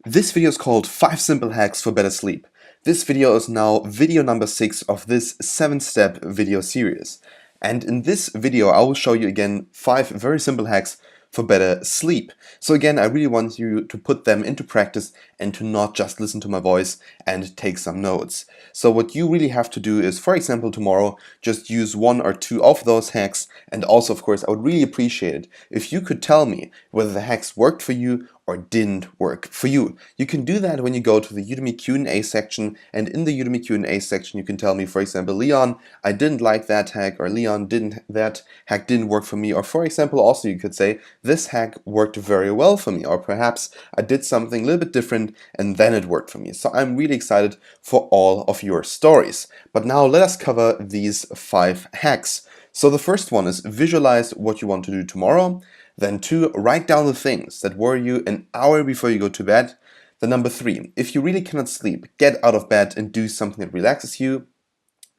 This video is called 5 Simple Hacks for Better Sleep. This video is now video number 6 of this 7-step video series. And in this video I will show you again 5 very simple hacks for better sleep. So again, I really want you to put them into practice and to not just listen to my voice and take some notes. So what you really have to do is, for example, tomorrow, just use 1 or 2 of those hacks. And also, of course, I would really appreciate it if you could tell me whether the hacks worked for you or didn't work for you. You can do that when you go to the Udemy Q&A section, and in the Udemy Q&A section you can tell me, for example, Leon, I didn't like that hack, or Leon, that hack didn't work for me, or for example also you could say, this hack worked very well for me, or perhaps I did something a little bit different and then it worked for me. So I'm really excited for all of your stories. But now let us cover these 5 hacks. So the first one is visualize what you want to do tomorrow. Then 2, write down the things that worry you an hour before you go to bed. Then number 3, if you really cannot sleep, get out of bed and do something that relaxes you.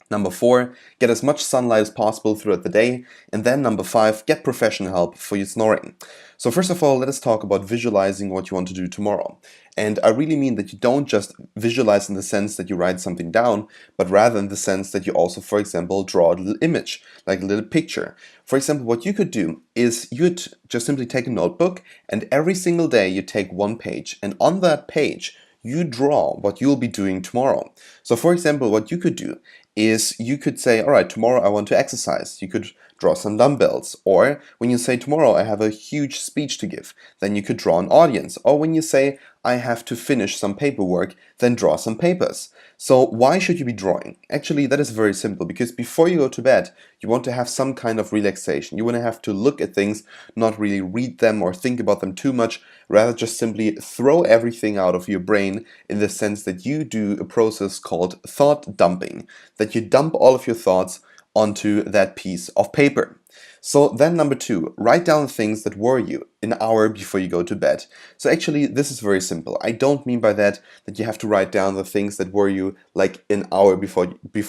Number 4, get as much sunlight as possible throughout the day. And then number 5, get professional help for your snoring. So first of all, let us talk about visualizing what you want to do tomorrow. And I really mean that you don't just visualize in the sense that you write something down, but rather in the sense that you also, for example, draw a little image, like a little picture. For example, what you could do is you'd just simply take a notebook, and every single day you take 1 page, and on that page you draw what you'll be doing tomorrow. So for example, what you could do is you could say, all right, tomorrow I want to exercise. You could draw some dumbbells. Or when you say, tomorrow I have a huge speech to give, then you could draw an audience. Or when you say, I have to finish some paperwork, then draw some papers. So why should you be drawing? Actually, that is very simple, because before you go to bed, you want to have some kind of relaxation. You want to have to look at things, not really read them or think about them too much, rather just simply throw everything out of your brain, in the sense that you do a process called thought dumping, that you dump all of your thoughts onto that piece of paper. So then number 2, write down things that worry you an hour before you go to bed. So actually this is very simple. I don't mean by that you have to write down the things that worry you like an hour before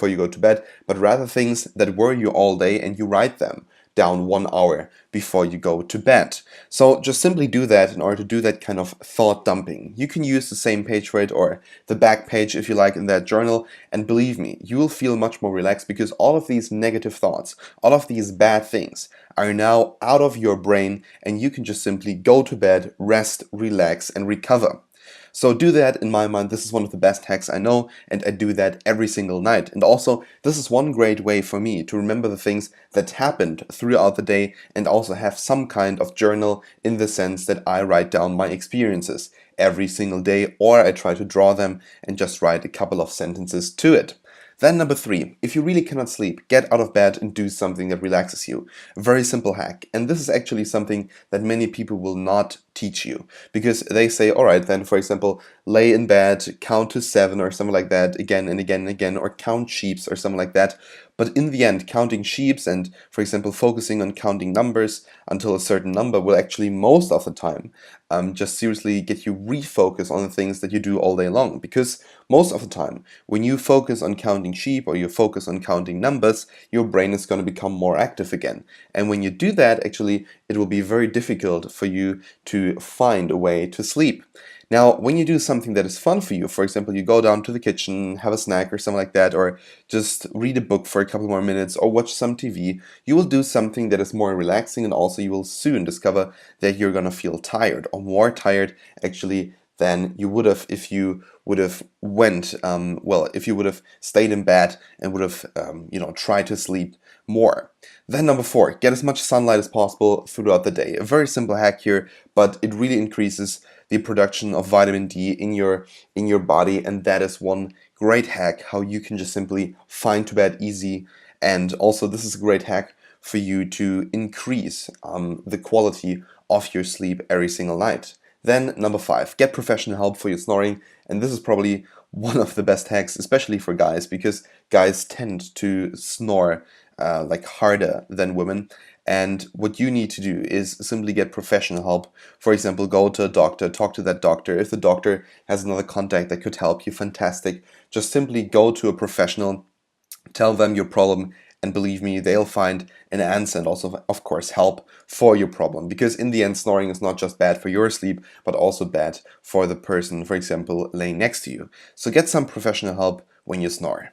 you go to bed, but rather things that worry you all day and you write them down 1 hour before you go to bed. So just simply do that in order to do that kind of thought dumping. You can use the same page for it, or the back page if you like, in that journal, and believe me, you will feel much more relaxed, because all of these negative thoughts, all of these bad things are now out of your brain, and you can just simply go to bed, rest, relax, and recover. So do that. In my mind, this is one of the best hacks I know, and I do that every single night. And also, this is one great way for me to remember the things that happened throughout the day, and also have some kind of journal, in the sense that I write down my experiences every single day, or I try to draw them and just write a couple of sentences to it. Then number 3, if you really cannot sleep, get out of bed and do something that relaxes you. A very simple hack. And this is actually something that many people will not teach you, because they say, all right, then for example, lay in bed, count to 7 or something like that, again and again and again, or count sheeps or something like that. But in the end, counting sheeps and, for example, focusing on counting numbers until a certain number will actually most of the time just seriously get you refocus on the things that you do all day long. Because most of the time, when you focus on counting sheep or you focus on counting numbers, your brain is going to become more active again. And when you do that, actually, it will be very difficult for you to find a way to sleep. Now, when you do something that is fun for you, for example, you go down to the kitchen, have a snack or something like that, or just read a book for a couple more minutes or watch some TV, you will do something that is more relaxing, and also you will soon discover that you're gonna feel tired, or more tired actually than you would have if you would have if you would have stayed in bed and would have tried to sleep more. Then number 4, get as much sunlight as possible throughout the day. A very simple hack here, but it really increases the production of vitamin D in your body, and that is one great hack how you can just simply find to bed easy. And also this is a great hack for you to increase the quality of your sleep every single night. Then number 5, get professional help for your snoring, and this is probably one of the best hacks, especially for guys, because guys tend to snore like harder than women. And what you need to do is simply get professional help. For example, go to a doctor, talk to that doctor. If the doctor has another contact that could help you, fantastic. Just simply go to a professional, tell them your problem, and believe me, they'll find an answer and also, of course, help for your problem. Because in the end, snoring is not just bad for your sleep, but also bad for the person, for example, laying next to you. So get some professional help when you snore.